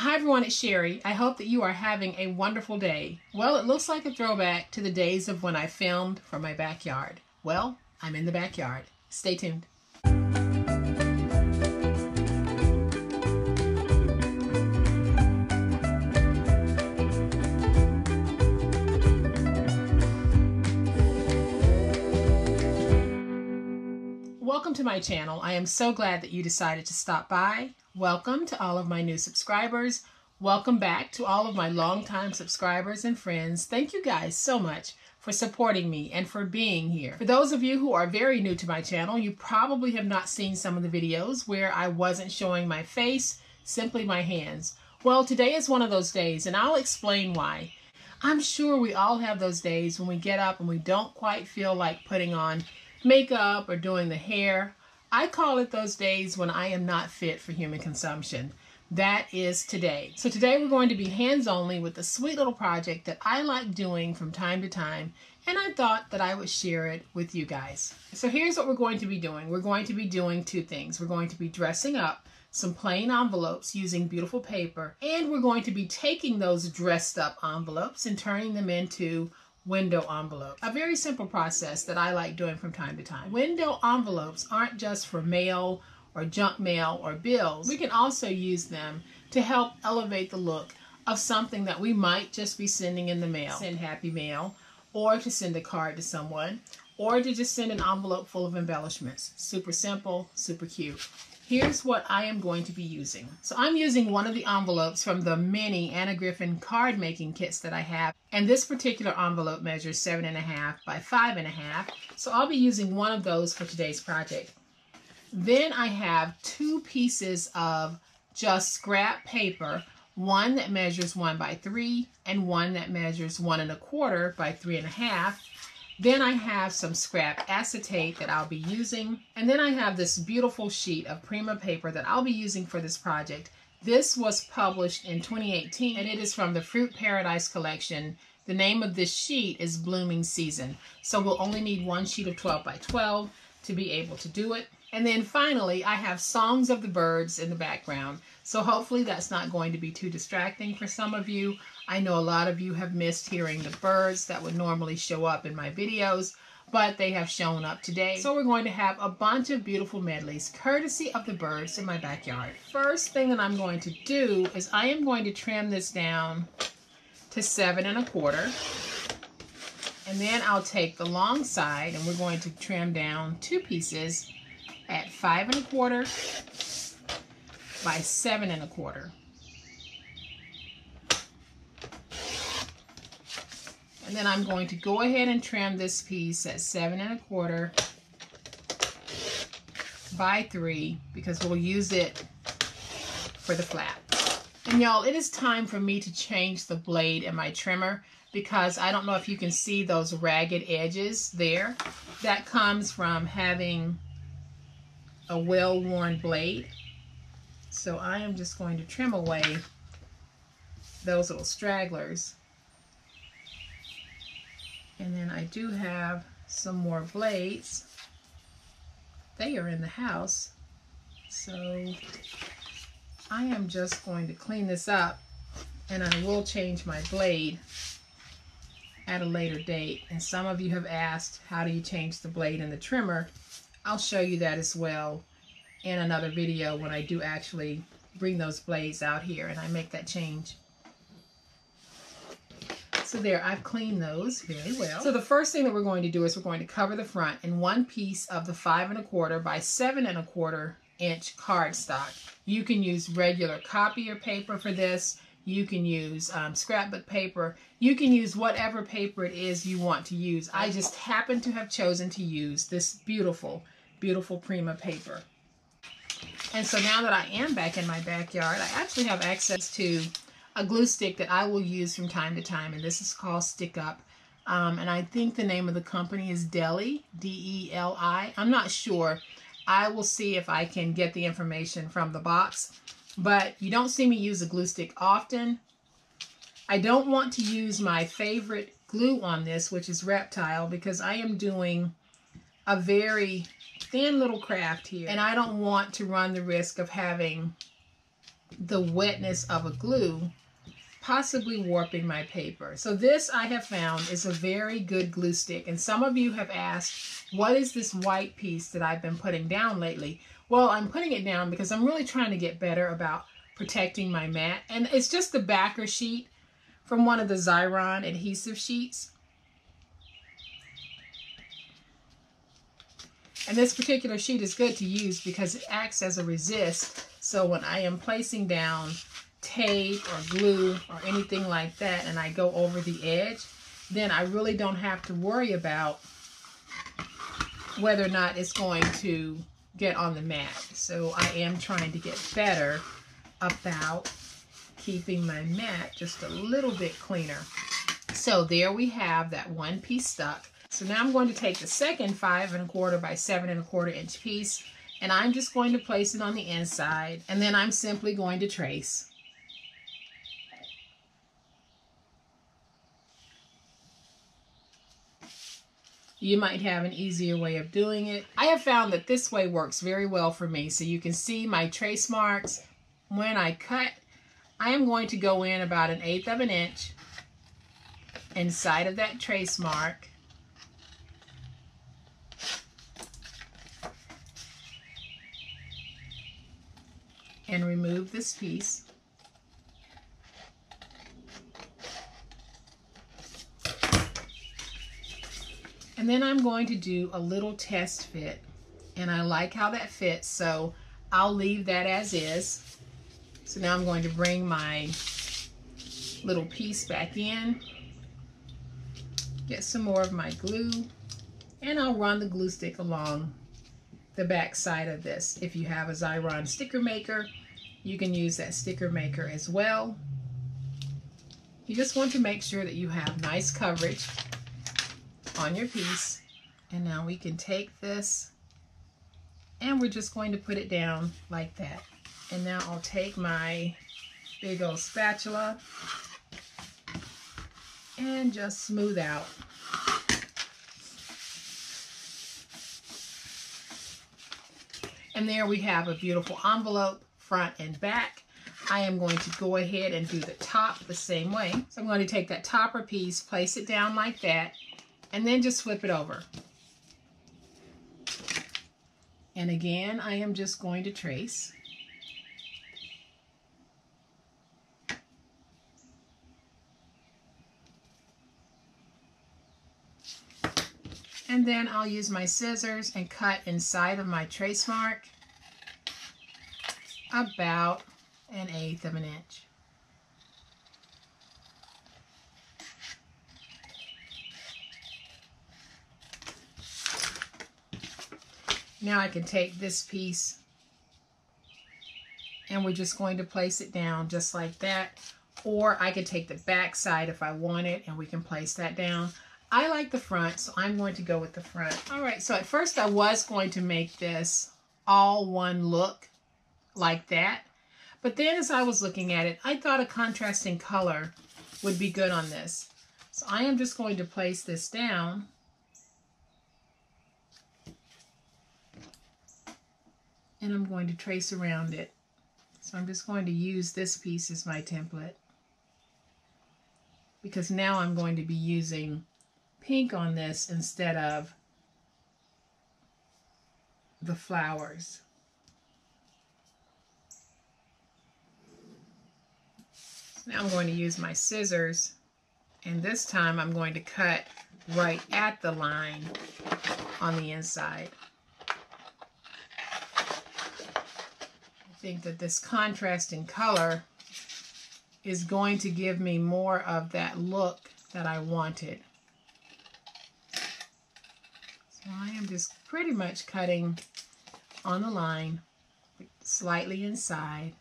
Hi everyone, it's Sherry. I hope that you are having a wonderful day. Well, it looks like a throwback to the days of when I filmed from my backyard. Well, I'm in the backyard. Stay tuned. Welcome to my channel. I am so glad that you decided to stop by. Welcome to all of my new subscribers. Welcome back to all of my longtime subscribers and friends. Thank you guys so much for supporting me and for being here. For those of you who are very new to my channel, you probably have not seen some of the videos where I wasn't showing my face, simply my hands. Well, today is one of those days, and I'll explain why. I'm sure we all have those days when we get up and we don't quite feel like putting on makeup or doing the hair. I call it those days when I am not fit for human consumption. That is today. So today we're going to be hands only with a sweet little project that I like doing from time to time, and I thought that I would share it with you guys. So here's what we're going to be doing. We're going to be doing two things. We're going to be dressing up some plain envelopes using beautiful paper, and we're going to be taking those dressed up envelopes and turning them into window envelope. A very simple process that I like doing from time to time. Window envelopes aren't just for mail or junk mail or bills. We can also use them to help elevate the look of something that we might just be sending in the mail. Send happy mail, or to send a card to someone, or to just send an envelope full of embellishments. Super simple, super cute. Here's what I am going to be using. So I'm using one of the envelopes from the many Anna Griffin card making kits that I have. And this particular envelope measures 7.5 by 5.5. So I'll be using one of those for today's project. Then I have two pieces of just scrap paper, one that measures 1 by 3 and one that measures 1 1/4 by 3.5. Then I have some scrap acetate that I'll be using. And then I have this beautiful sheet of Prima paper that I'll be using for this project. This was published in 2018, and it is from the Fruit Paradise collection. The name of this sheet is Blooming Season. So we'll only need one sheet of 12 by 12 to be able to do it. And then finally, I have songs of the birds in the background. So hopefully that's not going to be too distracting for some of you. I know a lot of you have missed hearing the birds that would normally show up in my videos, but they have shown up today. So we're going to have a bunch of beautiful medleys, courtesy of the birds in my backyard. First thing that I'm going to do is I am going to trim this down to 7 1/4. And then I'll take the long side and we're going to trim down two pieces at 5 1/4 by 7 1/4. And then I'm going to go ahead and trim this piece at 7 1/4 by 3 because we'll use it for the flap. And y'all, it is time for me to change the blade in my trimmer because I don't know if you can see those ragged edges there. That comes from having a well-worn blade. So I am just going to trim away those little stragglers. And then I do have some more blades. They are in the house. So I am just going to clean this up, and I will change my blade at a later date. And some of you have asked, how do you change the blade in the trimmer? I'll show you that as well in another video when I do actually bring those blades out here and I make that change. So there, I've cleaned those very well. So the first thing that we're going to do is we're going to cover the front in one piece of the 5 1/4 by 7 1/4 inch cardstock. You can use regular copier paper for this. You can use scrapbook paper. You can use whatever paper it is you want to use. I just happen to have chosen to use this beautiful, beautiful Prima paper. And so now that I am back in my backyard, I actually have access to a glue stick that I will use from time to time, and this is called Stick Up. And I think the name of the company is Deli, D-E-L-I. I'm not sure. I will see if I can get the information from the box. But you don't see me use a glue stick often. I don't want to use my favorite glue on this, which is Reptile, because I am doing a very thin little craft here, and I don't want to run the risk of having the wetness of a glue possibly warping my paper. So this, I have found, is a very good glue stick. And some of you have asked, what is this white piece that I've been putting down lately? Well, I'm putting it down because I'm really trying to get better about protecting my mat. And it's just the backer sheet from one of the Xyron adhesive sheets. And this particular sheet is good to use because it acts as a resist. So when I am placing down tape or glue or anything like that and I go over the edge, then I really don't have to worry about whether or not it's going to get on the mat. So I am trying to get better about keeping my mat just a little bit cleaner. So there we have that one piece stuck. So now I'm going to take the second 5 1/4 by 7 1/4 inch piece, and I'm just going to place it on the inside, and then I'm simply going to trace. You might have an easier way of doing it. I have found that this way works very well for me. So you can see my trace marks. When I cut, I am going to go in about 1/8 of an inch inside of that trace mark. And remove this piece. And then I'm going to do a little test fit. And I like how that fits, so I'll leave that as is. So now I'm going to bring my little piece back in, get some more of my glue, and I'll run the glue stick along the back side of this. If you have a Xyron sticker maker, you can use that sticker maker as well. You just want to make sure that you have nice coverage on your piece. And now we can take this and we're just going to put it down like that. And now I'll take my big old spatula and just smooth out. And there we have a beautiful envelope, front and back. I am going to go ahead and do the top the same way. So I'm going to take that topper piece, place it down like that, and then just flip it over. And again, I am just going to trace. And then I'll use my scissors and cut inside of my trace mark about 1/8 of an inch. Now I can take this piece and we're just going to place it down just like that. Or I could take the back side if I want it and we can place that down. I like the front, so I'm going to go with the front. All right, so at first I was going to make this all one look like that. But then as I was looking at it, I thought a contrasting color would be good on this. So I am just going to place this down. And I'm going to trace around it. So I'm just going to use this piece as my template, because now I'm going to be using pink on this instead of the flowers. So now I'm going to use my scissors, and this time I'm going to cut right at the line on the inside. I think that this contrasting color is going to give me more of that look that I wanted. So I am just pretty much cutting on the line, slightly inside.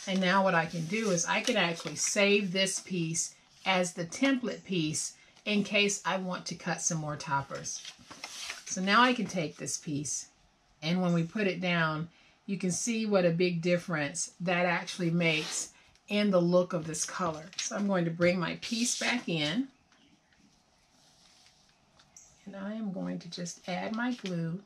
And now what I can do is I can actually save this piece as the template piece in case I want to cut some more toppers. So now I can take this piece, and when we put it down, you can see what a big difference that actually makes in the look of this color. So I'm going to bring my piece back in, And I am going to just add my glue.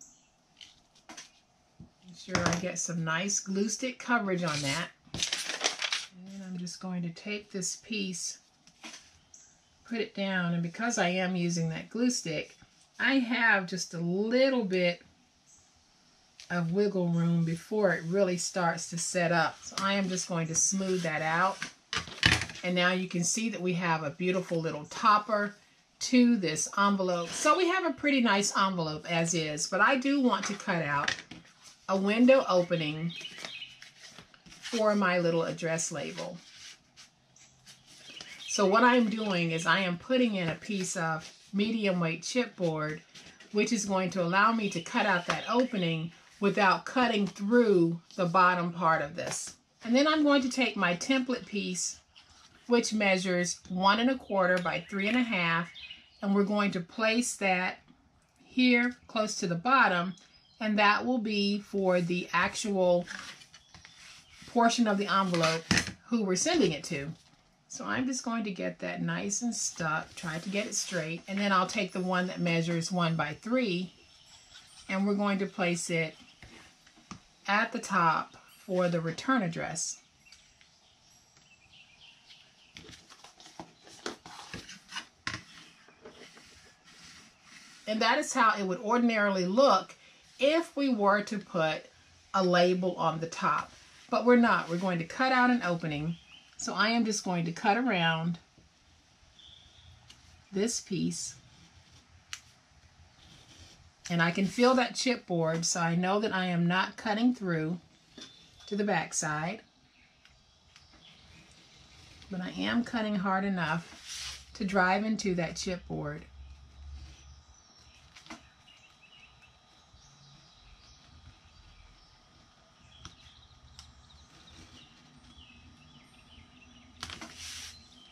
Make sure I get some nice glue stick coverage on that. And then I'm just going to take this piece, put it down, and because I am using that glue stick, I have just a little bit of wiggle room before it really starts to set up. So I am just going to smooth that out. And now you can see that we have a beautiful little topper to this envelope. So we have a pretty nice envelope as is, but I do want to cut out a window opening for my little address label. So what I'm doing is I am putting in a piece of medium weight chipboard, which is going to allow me to cut out that opening without cutting through the bottom part of this. And then I'm going to take my template piece, which measures 1 1/4 by 3 1/2, and we're going to place that here close to the bottom, and that will be for the actual portion of the envelope who we're sending it to. So I'm just going to get that nice and stuck, try to get it straight, and then I'll take the one that measures 1 by 3, and we're going to place it at the top for the return address. And that is how it would ordinarily look if we were to put a label on the top. But we're not. We're going to cut out an opening. So I am just going to cut around this piece. And I can feel that chipboard, so I know that I am not cutting through to the back side. But I am cutting hard enough to drive into that chipboard.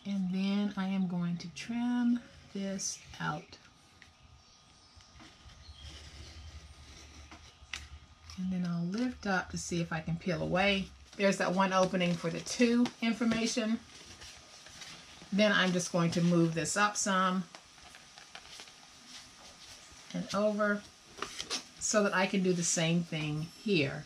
And then I am going to trim this out. And then I'll lift up to see if I can peel away. There's that one opening for the to information. Then I'm just going to move this up some and over so that I can do the same thing here.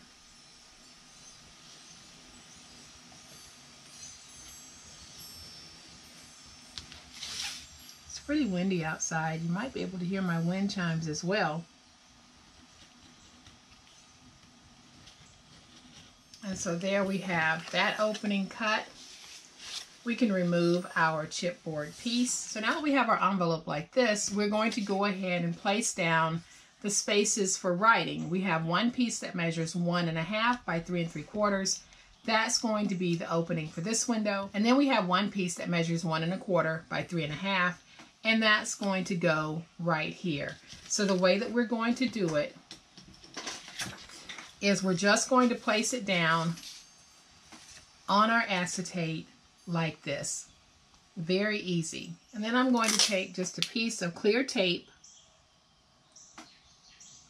It's pretty windy outside. You might be able to hear my wind chimes as well. And so there we have that opening cut. We can remove our chipboard piece. So now that we have our envelope like this, we're going to go ahead and place down the spaces for writing. We have one piece that measures 1 1/2 by 3 3/4. That's going to be the opening for this window. And then we have one piece that measures 1 1/4 by 3 1/2, and that's going to go right here. So the way that we're going to do it is we're just going to place it down on our acetate like this. Very easy. And then I'm going to take just a piece of clear tape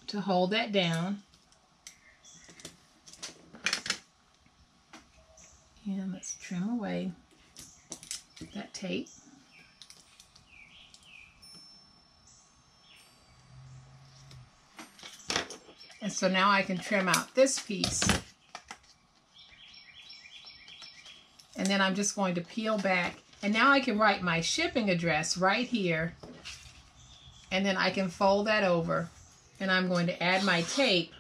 to hold that down. And let's trim away that tape. And so now I can trim out this piece. And then I'm just going to peel back. And now I can write my shipping address right here. And then I can fold that over. And I'm going to add my tape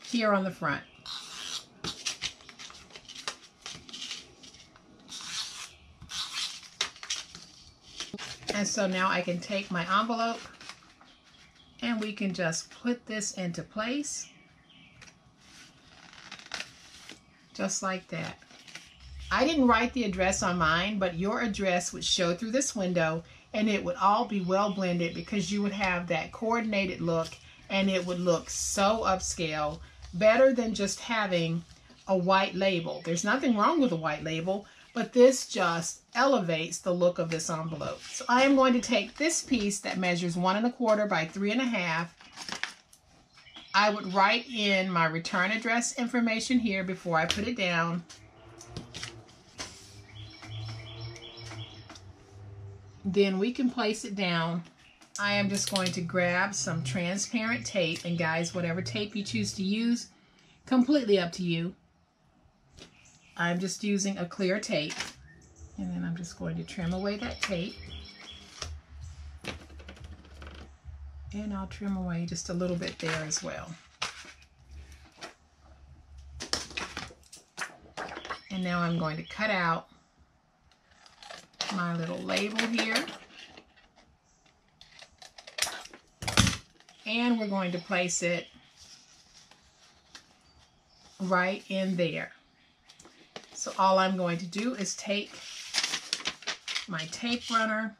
here on the front. And so now I can take my envelope and we can just put this into place. Just like that. I didn't write the address on mine, but your address would show through this window and it would all be well blended because you would have that coordinated look and it would look so upscale, better than just having a white label. There's nothing wrong with a white label, but this just elevates the look of this envelope. So I am going to take this piece that measures 1 1/4 by 3 1/2. I would write in my return address information here before I put it down. Then we can place it down. I am just going to grab some transparent tape, and guys, whatever tape you choose to use, completely up to you. I'm just using a clear tape, and then I'm just going to trim away that tape. And I'll trim away just a little bit there as well. And now I'm going to cut out my little label here. And we're going to place it right in there. So all I'm going to do is take my tape runner,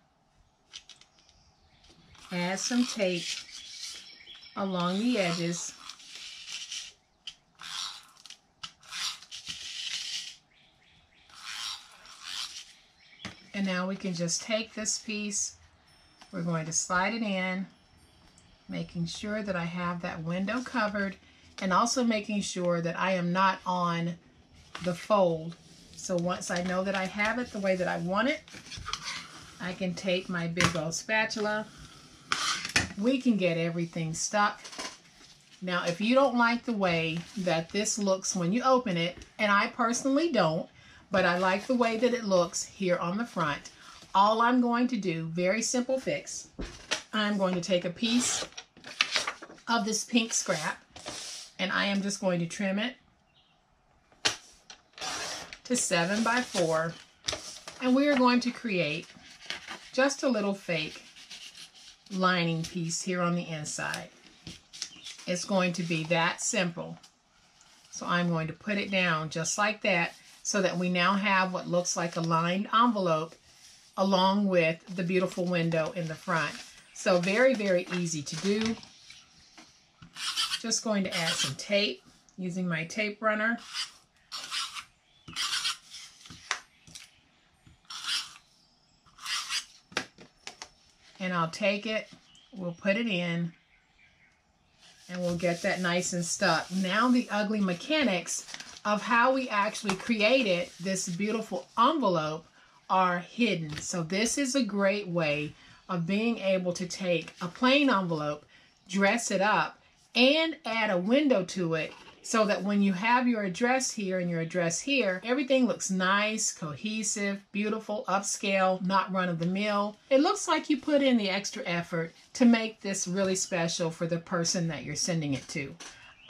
add some tape along the edges, and now we can just take this piece, we're going to slide it in, making sure that I have that window covered, and also making sure that I am not on the fold. So once I know that I have it the way that I want it, I can take my big old spatula. We can get everything stuck. Now, if you don't like the way that this looks when you open it, and I personally don't, but I like the way that it looks here on the front, all I'm going to do, very simple fix, I'm going to take a piece of this pink scrap, and I am just going to trim it to 7 by 4, and we are going to create just a little fake lining piece here on the inside. It's going to be that simple. So I'm going to put it down just like that, so that we now have what looks like a lined envelope along with the beautiful window in the front. So very, very easy to do. Just going to add some tape using my tape runner. And I'll take it, we'll put it in, and we'll get that nice and stuck. Now the ugly mechanics of how we actually created this beautiful envelope are hidden. So this is a great way of being able to take a plain envelope, dress it up, and add a window to it, so that when you have your address here and your address here, everything looks nice, cohesive, beautiful, upscale, not run-of-the-mill. It looks like you put in the extra effort to make this really special for the person that you're sending it to.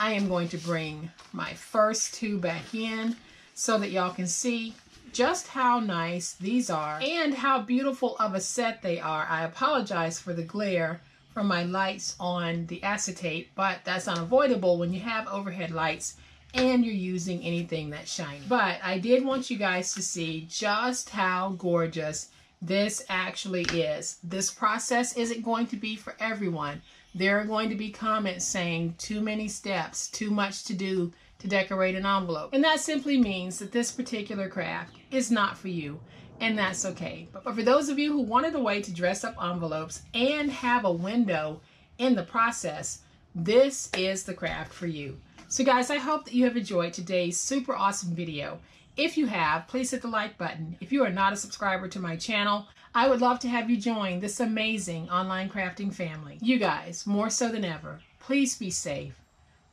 I am going to bring my first two back in so that y'all can see just how nice these are and how beautiful of a set they are. I apologize for the glare from my lights on the acetate, but that's unavoidable when you have overhead lights and you're using anything that's shiny. But I did want you guys to see just how gorgeous this actually is. This process isn't going to be for everyone. There are going to be comments saying too many steps, too much to do to decorate an envelope. And that simply means that this particular craft is not for you. And that's okay. But for those of you who wanted a way to dress up envelopes and have a window in the process, this is the craft for you. So guys, I hope that you have enjoyed today's super awesome video. If you have, please hit the like button. If you are not a subscriber to my channel, I would love to have you join this amazing online crafting family. You guys, more so than ever, please be safe.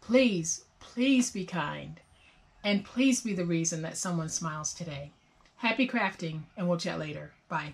Please, please be kind. And please be the reason that someone smiles today. Happy crafting, and we'll chat later. Bye.